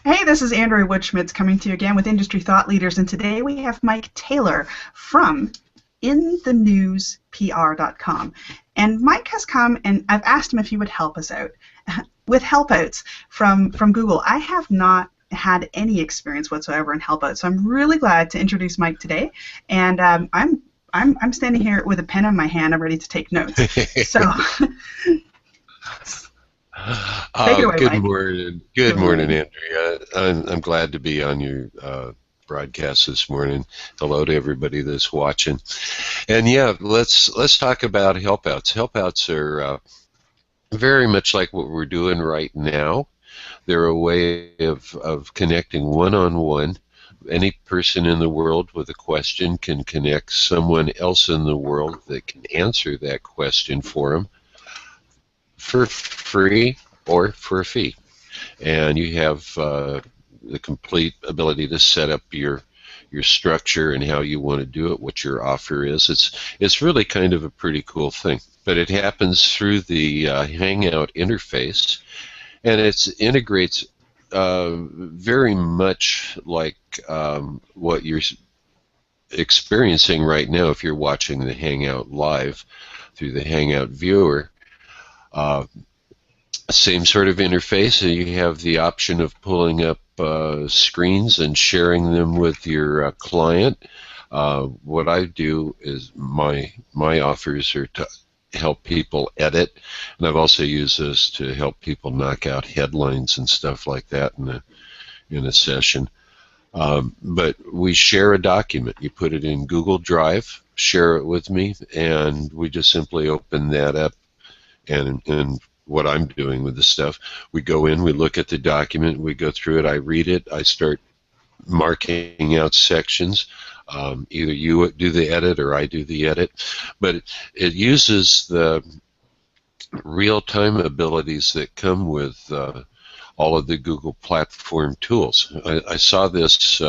Hey, this is Andrea Woodschmitz coming to you again with Industry Thought Leaders, and today we have Mike Taylor from inthenewspr.com. And Mike has come, and I've asked him if he would help us out with HelpOuts from Google. I have not had any experience whatsoever in HelpOuts, so I'm really glad to introduce Mike today. And I'm standing here with a pen in my hand. I'm ready to take notes. So take it away, Good Mike. morning. Good morning, Andrea. I'm glad to be on your broadcast this morning. Hello to everybody that's watching. And yeah, let's talk about HelpOuts. HelpOuts are very much like what we're doing right now. They're a way of connecting one-on-one. Any person in the world with a question can connect someone else in the world that can answer that question for them for free or for a fee. And you have the complete ability to set up your structure and how you want to do it, what your offer is. It's really kind of a pretty cool thing. But it happens through the Hangout interface, and it integrates very much like what you're experiencing right now if you're watching the Hangout live through the Hangout viewer. Same sort of interface. You have the option of pulling up screens and sharing them with your client. What I do is my offers are to help people edit, and I've also used this to help people knock out headlines and stuff like that in a session. But we share a document. You put it in Google Drive, share it with me, and we just simply open that up. And what I'm doing with the stuff, we go in, we look at the document, we go through it, I read it, I start marking out sections. Either you do the edit or I do the edit, but it uses the real-time abilities that come with all of the Google platform tools. I saw this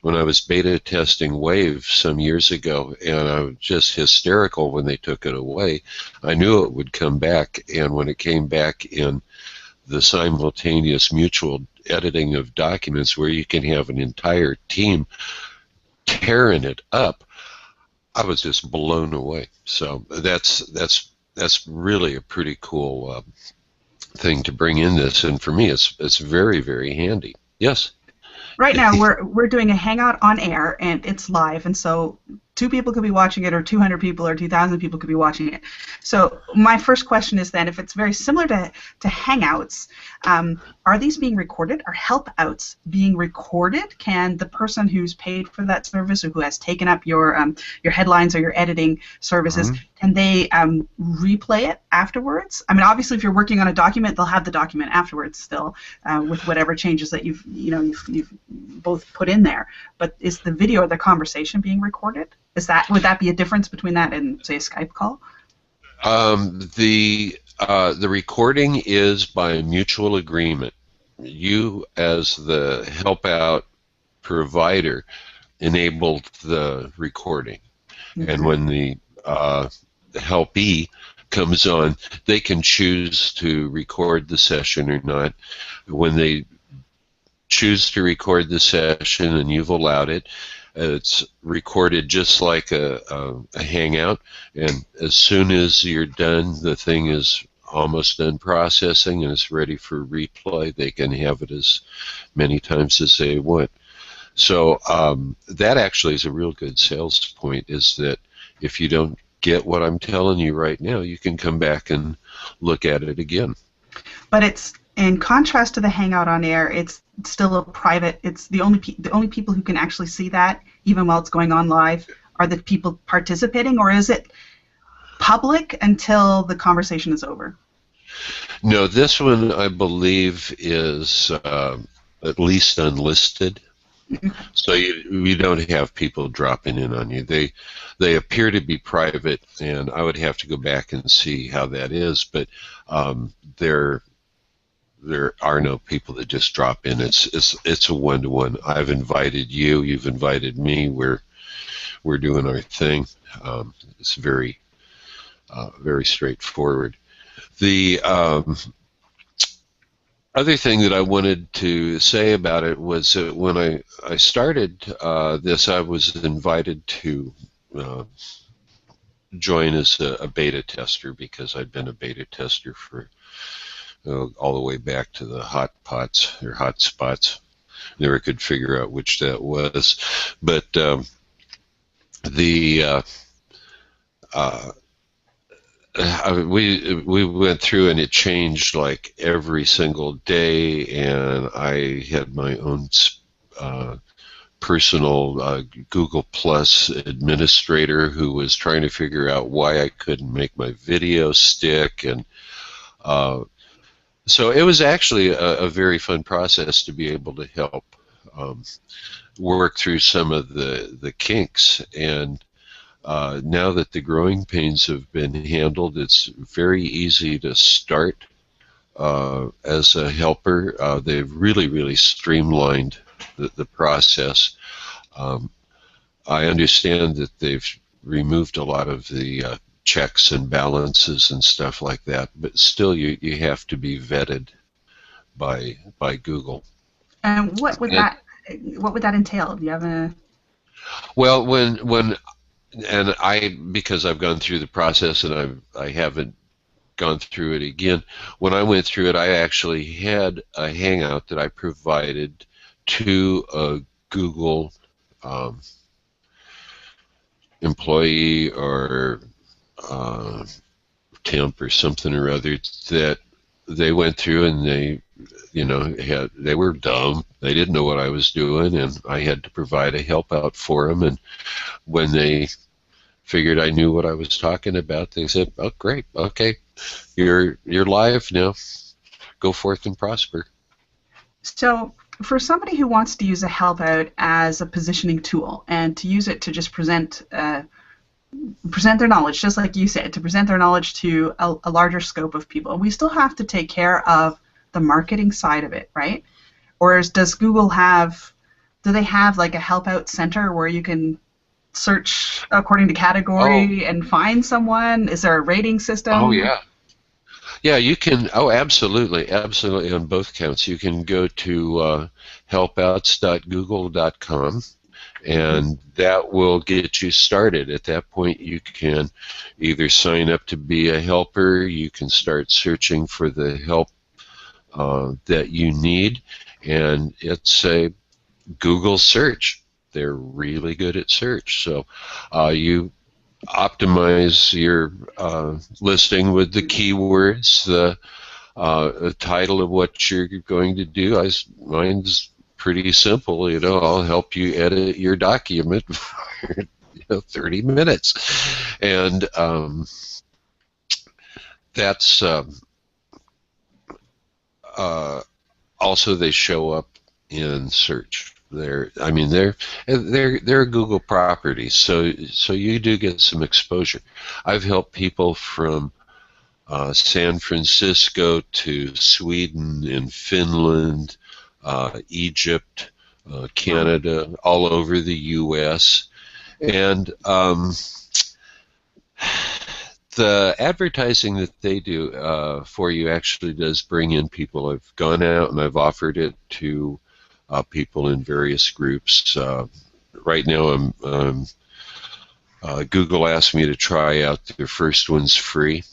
when I was beta testing Wave some years ago, and I was just hysterical when they took it away. I knew it would come back, and when it came back in the simultaneous mutual editing of documents where you can have an entire team tearing it up, I was just blown away. So that's really a pretty cool thing to bring in this, and for me it's very, very handy. Yes? Right now, we're doing a hangout on air, and it's live, and so 2 people could be watching it, or 200 people, or 2,000 people could be watching it. So my first question is then, if it's very similar to Hangouts, are these being recorded? Are HelpOuts being recorded? Can the person who's paid for that service, or who has taken up your headlines or your editing services, can they replay it afterwards? I mean, obviously, if you're working on a document, they'll have the document afterwards still, with whatever changes that you've both put in there. But is the video or the conversation being recorded? Would that be a difference between that and, say, a Skype call? The recording is by mutual agreement. You, as the help out provider, enabled the recording, and when the helpee comes on, they can choose to record the session or not. When they choose to record the session and you've allowed it, it's recorded just like a hangout, and as soon as you're done, the thing is almost done processing and it's ready for replay. They can have it as many times as they want. So that actually is a real good sales point, is that if you don't get what I'm telling you right now, you can come back and look at it again. But it's, in contrast to the Hangout on air, it's still a private. It's the only people who can actually see that, even while it's going on live, are the people participating, or is it public until the conversation is over? No, this one I believe is at least unlisted. So you don't have people dropping in on you. They appear to be private, and I would have to go back and see how that is. But there are no people that just drop in. It's a one-to-one. I've invited you. You've invited me. We're doing our thing. It's very very straightforward. The other thing that I wanted to say about it was that when I started this, I was invited to join as a beta tester because I'd been a beta tester for all the way back to the hot pots or hot spots. Never could figure out which that was, but the we went through and it changed like every single day, and I had my own personal Google Plus administrator who was trying to figure out why I couldn't make my video stick, and so it was actually a very fun process to be able to help work through some of the kinks. And now that the growing pains have been handled, it's very easy to start as a helper. They've really streamlined the process. I understand that they've removed a lot of the checks and balances and stuff like that, but still you have to be vetted by Google. And what would that entail? Do you have a Well, when and because I've gone through the process and I haven't gone through it again. When I went through it, I actually had a hangout that I provided to a Google employee or temp or something or other that they went through, and they were dumb. They didn't know what I was doing, and I had to provide a help out for them. And when they figured I knew what I was talking about, they said, "Oh, great, okay, you're live now. Go forth and prosper." So, for somebody who wants to use a help out as a positioning tool and to use it to just present their knowledge, just like you said, to present their knowledge to a larger scope of people, we still have to take care of the marketing side of it, right? Or does Google do they have like a help out center where you can search according to category and find someone? Is there a rating system? Oh, yeah. Yeah, you can. Oh, absolutely, absolutely. On both counts, you can go to helpouts.google.com, and that will get you started. At that point, you can either sign up to be a helper. You can start searching for the help that you need, and it's a Google search. They're really good at search, so you optimize your listing with the keywords, the title of what you're going to do. Mine's pretty simple. I'll help you edit your document for 30 minutes, and that's also they show up in search. They're a Google property, so you do get some exposure. I've helped people from San Francisco to Sweden and Finland, Egypt, Canada, all over the U.S. And the advertising that they do for you actually does bring in people. I've gone out and I've offered it to people in various groups. Right now, Google asked me to try out their first one's free,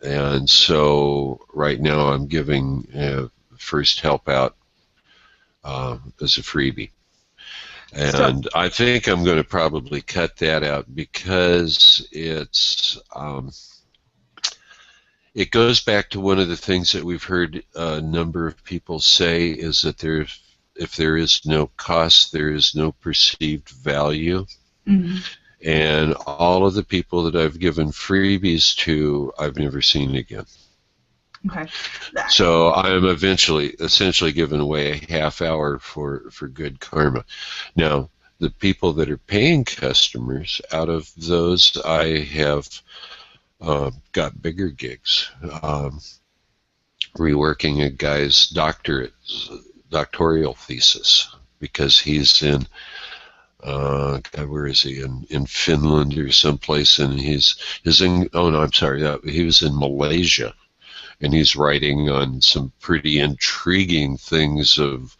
and so right now I'm giving first help out as a freebie. And I think I'm going to probably cut that out because it goes back to one of the things that we've heard a number of people say is that if there is no cost, there is no perceived value. Mm-hmm. And all of the people that I've given freebies to, I've never seen again. Okay. So I am essentially giving away a half hour for good karma. Now, the people that are paying customers, out of those, I have got bigger gigs. Reworking a guy's doctoral thesis because he's in where is he, in Finland or someplace, and he was in Malaysia, and he's writing on some pretty intriguing things of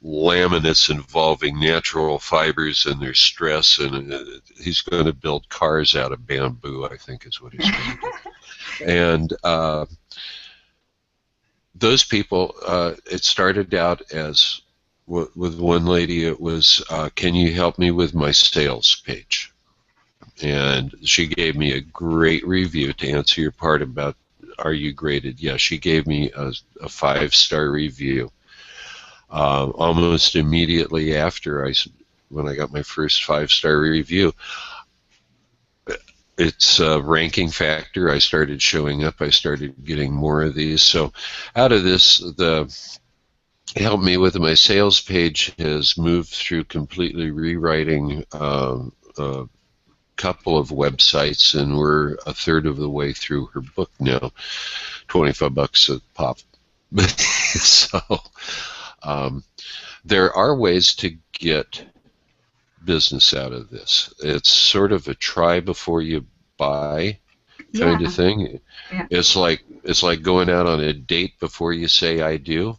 laminates involving natural fibers and their stress, and he's going to build cars out of bamboo, I think is what he's going to do. And those people, it started out as, with one lady, it was, can you help me with my sales page? And she gave me a great review. To answer your part about, are you graded? Yeah, she gave me a 5-star review. Almost immediately after when I got my first 5-star review, it's a ranking factor. I started showing up. I started getting more of these. So out of this, the Help Me With My Sales page has moved through completely rewriting a couple of websites, and we're a third of the way through her book now. $25 a pop. So there are ways to get business out of this. It's sort of a try before you buy kind of thing. Yeah. It's like going out on a date before you say I do.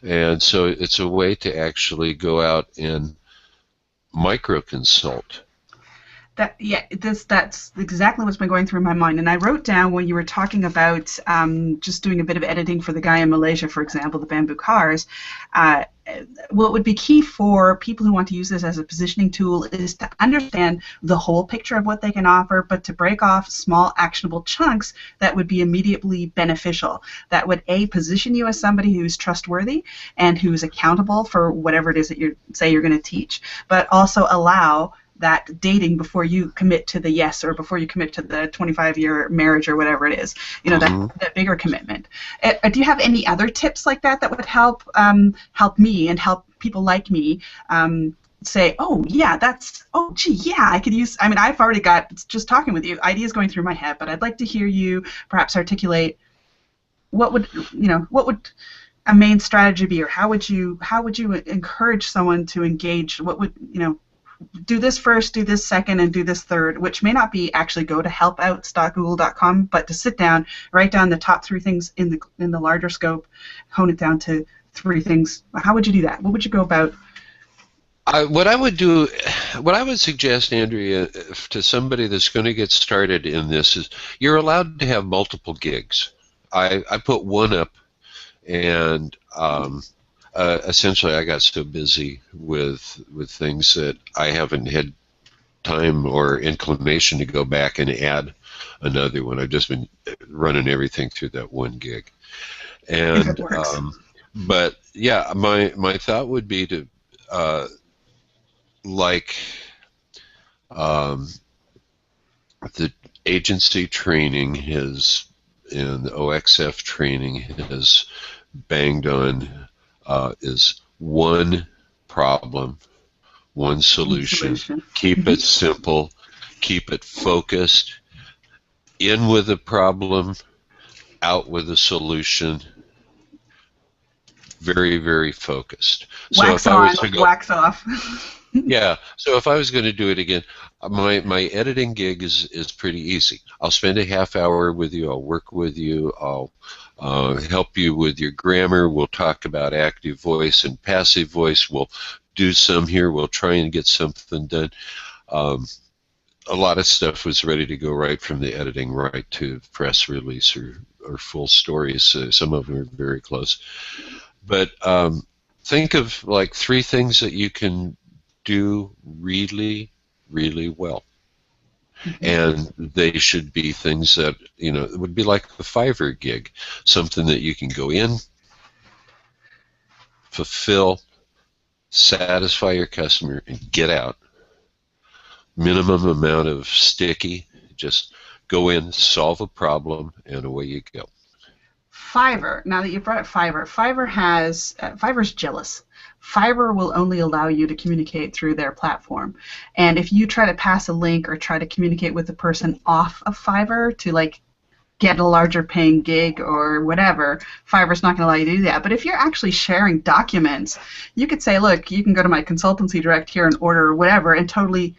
And so it's a way to actually go out and micro consult. That's exactly what's been going through my mind. And I wrote down when you were talking about just doing a bit of editing for the guy in Malaysia, for example, the bamboo cars. What would be key for people who want to use this as a positioning tool is to understand the whole picture of what they can offer, but to break off small actionable chunks that would be immediately beneficial. That would, A, position you as somebody who's trustworthy and who's accountable for whatever it is that you're going to teach, but also allow that dating before you commit to the yes, or before you commit to the 25-year marriage or whatever it is, that bigger commitment. Do you have any other tips like that would help me and help people like me say, oh yeah, I could use, I've already got, just talking with you, ideas going through my head, but I'd like to hear you perhaps articulate what would a main strategy be, or how would you encourage someone to engage? What would, do this first, do this second, and do this third, which may not be actually go to helpouts.google.com, but to sit down, write down the top 3 things in the larger scope, hone it down to 3 things. How would you do that? What would you go about? What I would suggest, Andrea, to somebody that's going to get started in this is you're allowed to have multiple gigs. I put one up, and essentially I got so busy with things that I haven't had time or inclination to go back and add another one. I've just been running everything through that one gig. And but yeah, my thought would be to the agency training and the OXF training has banged on is one problem, one solution. Keep it simple, keep it focused, in with a problem, out with a solution. Very, very focused. Wax on, wax off. Yeah, so if I was going to do it again, my editing gig is pretty easy. I'll spend a half hour with you, I'll work with you, I'll help you with your grammar, we'll talk about active voice and passive voice, we'll do some here, we'll try and get something done. A lot of stuff was ready to go right from the editing right to press release or full stories. Some of them are very close. But think of like 3 things that you can do really, really well. And they should be things that, it would be like the Fiverr gig, something that you can go in, fulfill, satisfy your customer, and get out. Minimum amount of sticky, just go in, solve a problem, and away you go. Fiverr, now that you brought up Fiverr, Fiverr's jealous. Fiverr will only allow you to communicate through their platform. And if you try to pass a link or try to communicate with the person off of Fiverr to get a larger paying gig or whatever, Fiverr's not going to allow you to do that. But if you're actually sharing documents, you could say, look, you can go to my consultancy direct here and order whatever and totally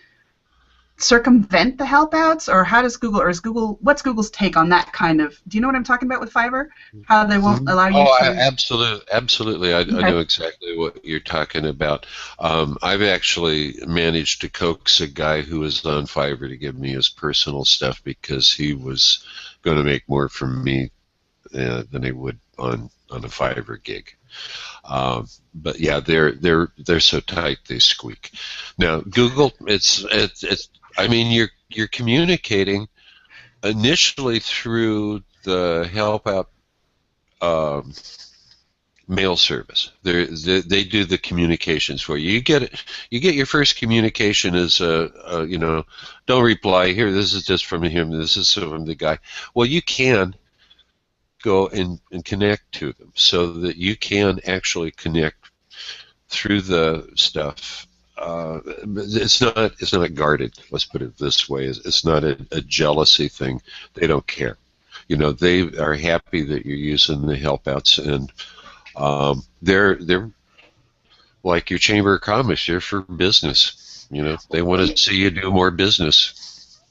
circumvent the helpouts, or how does Google, or is Google, what's Google's take on that kind of? Do you know what I'm talking about with Fiverr? How they won't allow you Oh, to? absolutely. I Okay. know exactly what you're talking about. I've actually managed to coax a guy who was on Fiverr to give me his personal stuff because he was going to make more from me than he would on a Fiverr gig. But yeah, they're so tight they squeak. Now Google, it's. I mean, you're communicating initially through the help out um, mail service. They do the communications for you. You get your first communication as don't reply here. This is just from him. This is from the guy. Well, you can go and connect to them so that you can actually connect through the stuff. It's not guarded. Let's put it this way: it's not a jealousy thing. They don't care. They are happy that you're using the helpouts, and they're like your chamber of commerce. They're for business. They want to see you do more business.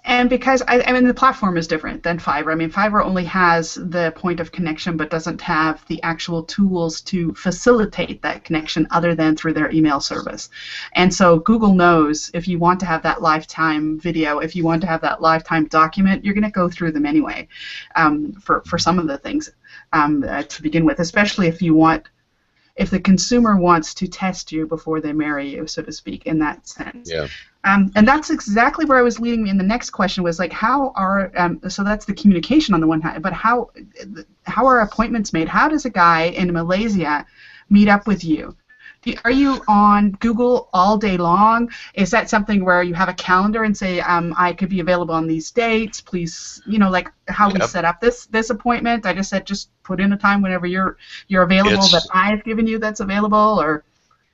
And because I mean the platform is different than Fiverr. I mean Fiverr only has the point of connection, but doesn't have the actual tools to facilitate that connection other than through their email service. And so Google knows if you want to have that lifetime video, if you want to have that lifetime document, you're going to go through them anyway for some of the things to begin with, especially if the consumer wants to test you before they marry you, so to speak, in that sense. Yeah. And that's exactly where I was leading me in the next question was like, how are, so that's the communication on the one hand, but how are appointments made? How does a guy in Malaysia meet up with you? Are you on Google all day long? Is that something where you have a calendar and say, I could be available on these dates, please, like how we set up this appointment? I just said, just put in a time whenever you're available that I've given you that's available, or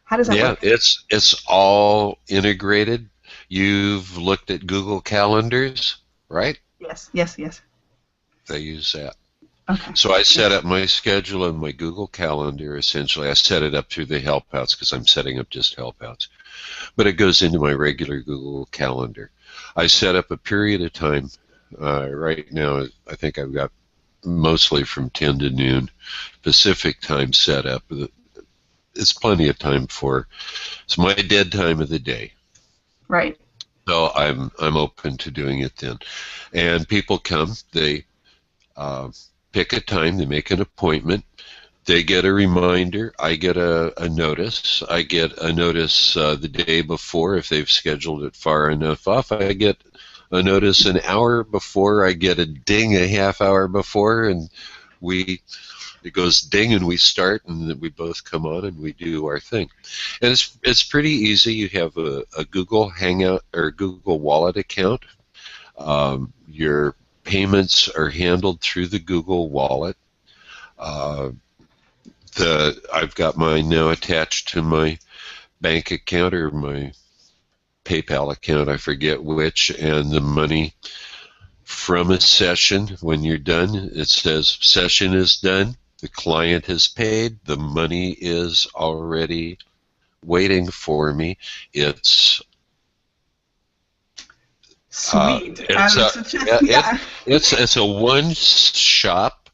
how does that work? Yeah, it's all integrated. You've looked at Google Calendars, right? Yes. They use that. Okay. So I set up my schedule in my Google Calendar, essentially. I set it up through the HelpOuts because I'm setting up just HelpOuts. But it goes into my regular Google Calendar. I set up a period of time. Right now, I think I've got mostly from 10 to noon Pacific time set up. It's plenty of time it's my dead time of the day. Right. So I'm open to doing it then. And people come, they pick a time, they make an appointment, they get a reminder, I get a notice, I get a notice the day before if they've scheduled it far enough off, I get a notice an hour before, I get a ding a half hour before, and it goes ding and we start and we both come on and we do our thing. And it's pretty easy. You have a Google Hangout or Google Wallet account. Your payments are handled through the Google Wallet. I've got mine now attached to my bank account or my PayPal account, I forget which, and the money from a session, when you're done, it says session is done. The client has paid. The money is already waiting for me. It's sweet. It's a one-stop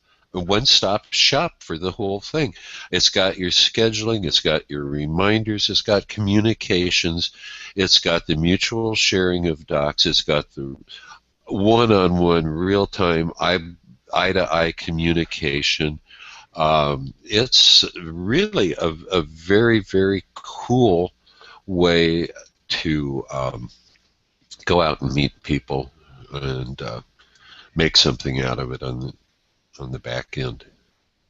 shop for the whole thing. It's got your scheduling. It's got your reminders. It's got communications. It's got the mutual sharing of docs. It's got the one-on-one, real-time, eye-to-eye communication. It's really a very, very cool way to go out and meet people and make something out of it on the back end.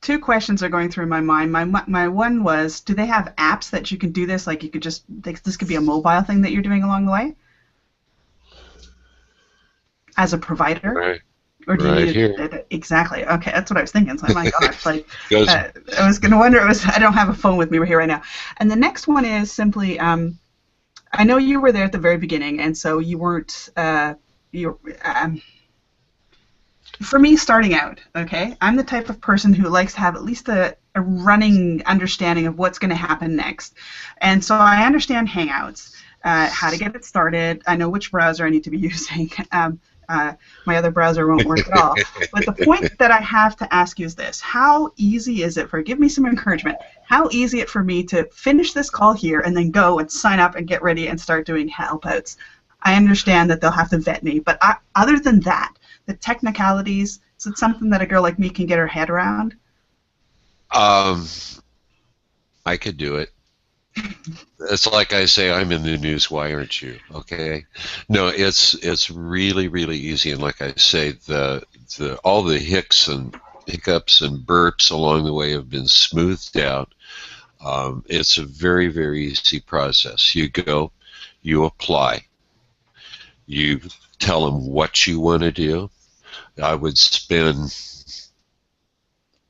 Two questions are going through my mind. My one was, do they have apps that you can do this? Like you could just, this could be a mobile thing that you're doing along the way? As a provider? Right. Or do you right need here. Exactly. Okay, that's what I was thinking. It's like, my gosh, like I was going to wonder. I don't have a phone with me here right now. And the next one is simply, I know you were there at the very beginning, and so you weren't. For me, starting out, okay, I'm the type of person who likes to have at least a running understanding of what's going to happen next, and so I understand Hangouts. how to get it started. I know which browser I need to be using. My other browser won't work at all. But the point that I have to ask you is this. How easy is it give me some encouragement, how easy is it for me to finish this call here and then go and sign up and get ready and start doing HelpOuts? I understand that they'll have to vet me, but other than that, the technicalities, is it something that a girl like me can get her head around? Um, I could do it. It's like I say, I'm in the news. Why aren't you? Okay. No, it's really really easy, and like I say, the all the hiccups and burps along the way have been smoothed out. It's a very very easy process. You go, you apply, you tell them what you want to do. I would spend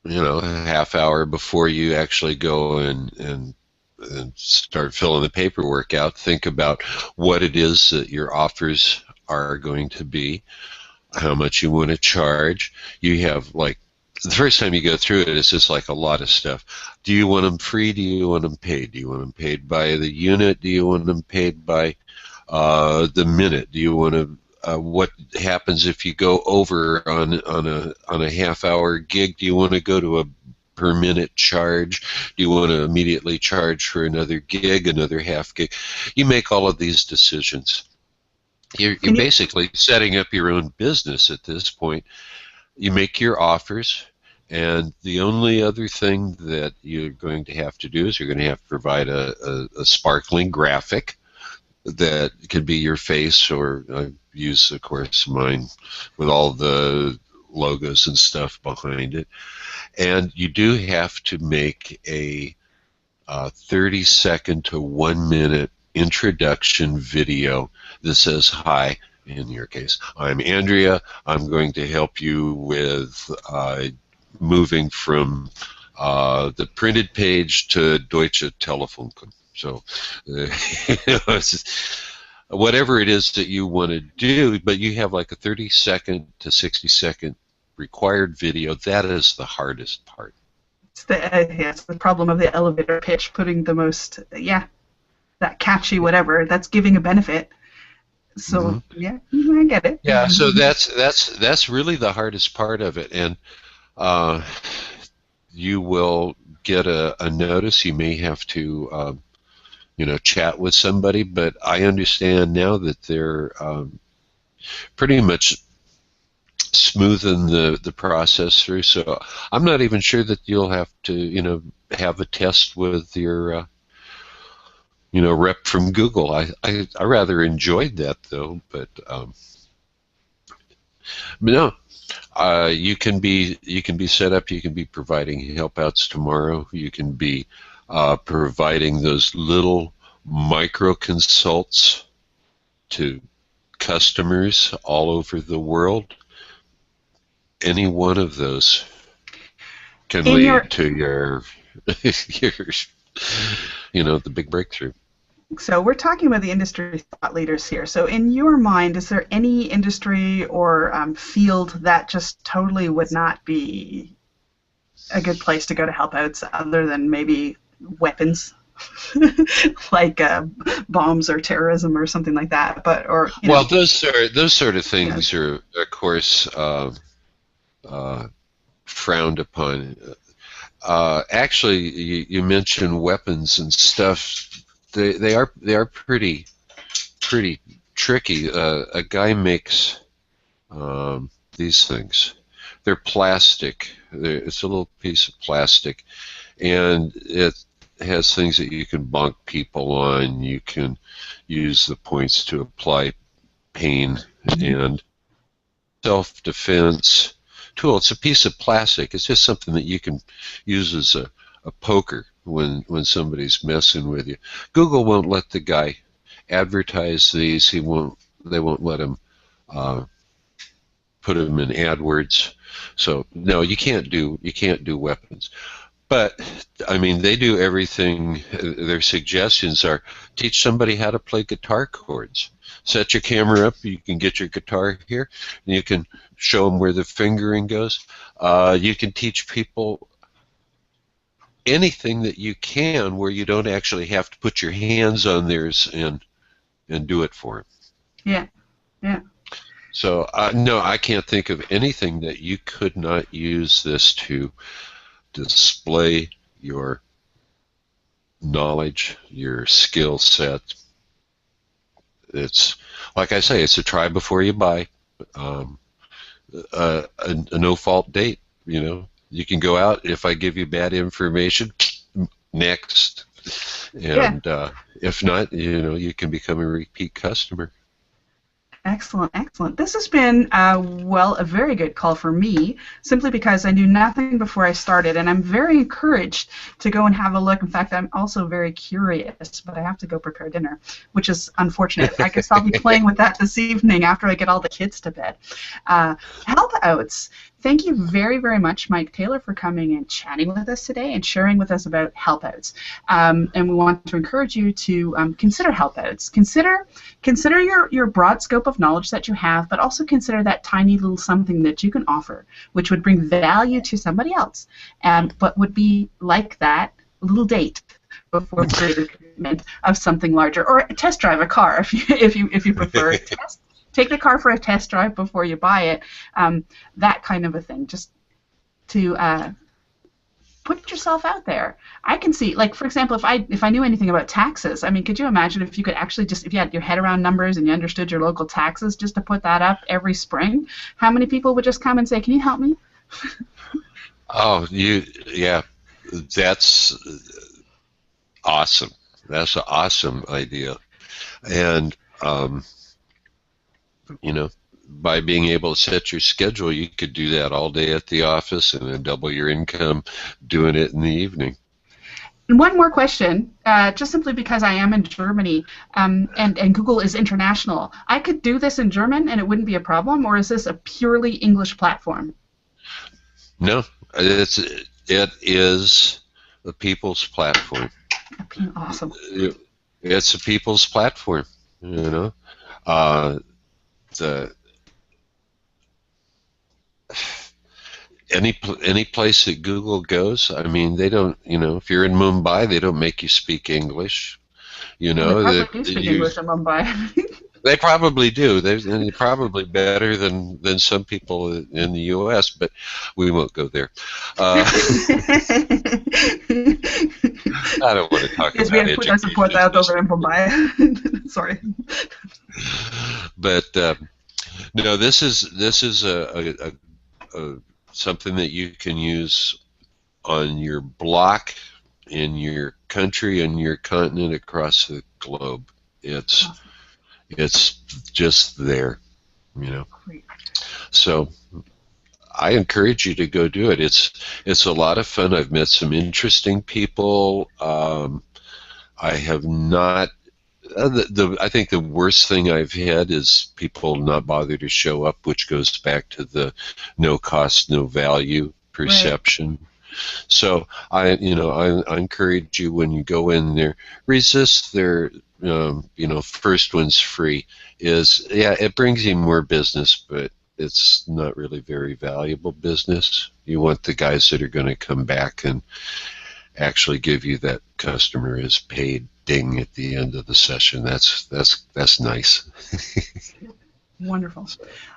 a half hour before you actually go and start filling the paperwork out. Think about what it is that your offers are going to be, how much you want to charge. You have, like, the first time you go through it, it's just like a lot of stuff. Do you want them free? Do you want them paid? Do you want them paid by the unit? Do you want them paid by the minute? Do you want to what happens if you go over on a half-hour gig? Do you want to go to a per minute charge? Do you want to immediately charge for another gig, another half gig? You make all of these decisions. You're basically setting up your own business at this point. You make your offers, and the only other thing that you're going to have to do is you're going to have to provide a sparkling graphic that could be your face, or I use, of course, mine with all the logos and stuff behind it. And you do have to make a 30-second to 1 minute introduction video that says, hi, in your case, I'm Andrea. I'm going to help you with moving from the printed page to Deutsche Telefunken. So whatever it is that you want to do, but you have like a 30-second to 60-second required video. That is the hardest part. It's the problem of the elevator pitch, putting the most, that catchy whatever, that's giving a benefit. So, I get it. Yeah, so that's really the hardest part of it. And you will get a notice. You may have to chat with somebody, but I understand now that they're pretty much smoothing the process through. So I'm not even sure that you'll have to have a test with your rep from Google. I rather enjoyed that though, but no. You can be set up. You can be providing HelpOuts tomorrow. You can be providing those little micro consults to customers all over the world. Any one of those can lead to your the big breakthrough. So we're talking about the industry thought leaders here. So in your mind, is there any industry or field that just totally would not be a good place to go to HelpOuts, other than maybe weapons, like bombs or terrorism or something like that? But those sort of things are, of course, frowned upon. Actually, you mentioned weapons and stuff. They are pretty tricky. A guy makes these things. They're plastic. It's a little piece of plastic, and it has things that you can bonk people on. You can use the points to apply pain and self-defense tool. It's a piece of plastic. It's just something that you can use as a poker when somebody's messing with you. Google won't let the guy advertise these. They won't let him put them in AdWords. So no, you can't do weapons. But I mean, they do everything. Their suggestions are: teach somebody how to play guitar chords. Set your camera up. You can get your guitar here, and you can show them where the fingering goes. You can teach people anything that you can where you don't actually have to put your hands on theirs and and do it for them. Yeah. Yeah. So, no, I can't think of anything that you could not use this to display your knowledge, your skill set. It's, like I say, it's a try before you buy, um, a no-fault date. You can go out. If I give you bad information, next. Yeah. And if not, you can become a repeat customer. Excellent, excellent. This has been, a very good call for me, simply because I knew nothing before I started, and I'm very encouraged to go and have a look. In fact, I'm also very curious, but I have to go prepare dinner, which is unfortunate. I guess I'll be playing with that this evening after I get all the kids to bed. HelpOuts. Thank you very, very much, Mike Taylor, for coming and chatting with us today and sharing with us about HelpOuts. And we want to encourage you to consider HelpOuts. Consider your broad scope of knowledge that you have, but also consider that tiny little something that you can offer, which would bring value to somebody else, but would be like that little date before greater commitment of something larger, or test drive a car if you prefer. Take the car for a test drive before you buy it. That kind of a thing, just to put yourself out there. I can see, like, for example, if I knew anything about taxes, I mean, could you imagine if you could actually if you had your head around numbers and you understood your local taxes, just to put that up every spring, how many people would just come and say, "Can you help me?" Oh, yeah, that's awesome. That's an awesome idea. And, by being able to set your schedule, you could do that all day at the office and then double your income doing it in the evening. And one more question, just simply because I am in Germany, and Google is international. I could do this in German and it wouldn't be a problem, or is this a purely English platform? No, it is a people's platform. Awesome. It's a people's platform. The any place that Google goes, I mean, they don't. If you're in Mumbai, they don't make you speak English. They probably do speak English in Mumbai. They probably do. They're probably better than some people in the U.S., but we won't go there. I don't want to talk about education. We have to put that over in Mumbai. Sorry. But no, this is a something that you can use on your block, in your country, and your continent, across the globe. It's just there, So I encourage you to go do it. It's a lot of fun. I've met some interesting people. I have not. I think the worst thing I've had is people not bother to show up, which goes back to the no cost, no value perception. Right. So I encourage you, when you go in there, resist their first one's free. It brings you more business, but it's not really very valuable business. You want the guys that are going to come back and actually give you that customer is paid ding at the end of the session. That's nice. Wonderful.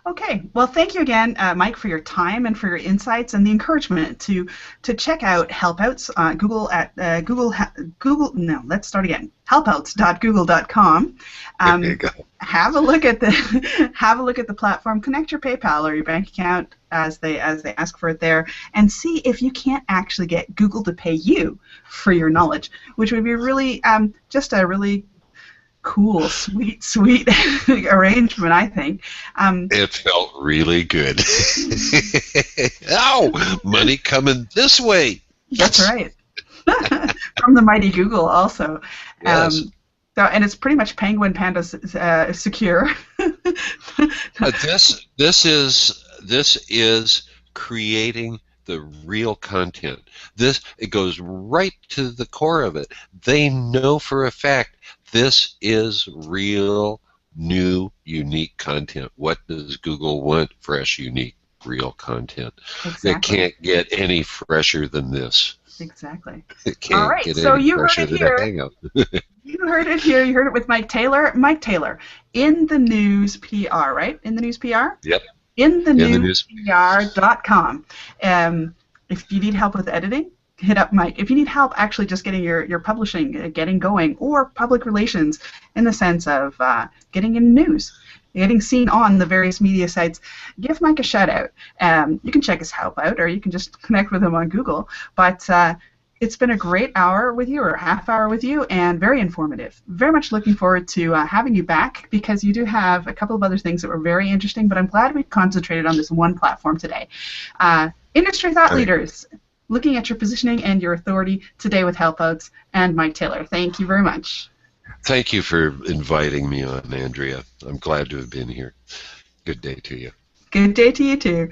Okay. Well, thank you again, Mike, for your time and for your insights and the encouragement to check out HelpOuts on Google at Google. No, let's start again. HelpOuts.google.com. There you go. Have a look at the platform. Connect your PayPal or your bank account as they ask for it there, and see if you can't actually get Google to pay you for your knowledge, which would be really just a really cool, sweet arrangement, I think. It felt really good. Oh, money coming this way. That's right. From the mighty Google, also. Yes. And it's pretty much Penguin Panda secure. This is creating the real content. It goes right to the core of it. They know for a fact this is real, new, unique content. What does Google want? Fresh, unique, real content. Exactly. They can't get any fresher than this. Exactly. It All can't right, get so any you heard fresher it than a here. hangout. You heard it here. You heard it with Mike Taylor. Mike Taylor, in the news PR, right? In the news PR? Yep. In the In the news news. PR.com. If you need help with editing, hit up Mike. If you need help actually just getting your publishing getting going, or public relations in the sense of getting in news, getting seen on the various media sites, give Mike a shout out. You can check his help out, or you can just connect with him on Google. But it's been a great hour with you, or half hour with you, and very informative. Very much looking forward to having you back, because you do have a couple of other things that were very interesting, but I'm glad we concentrated on this one platform today. Industry thought I, leaders, looking at your positioning and your authority today with HelpOuts and Mike Taylor. Thank you very much. Thank you for inviting me on, Andrea. I'm glad to have been here. Good day to you. Good day to you too.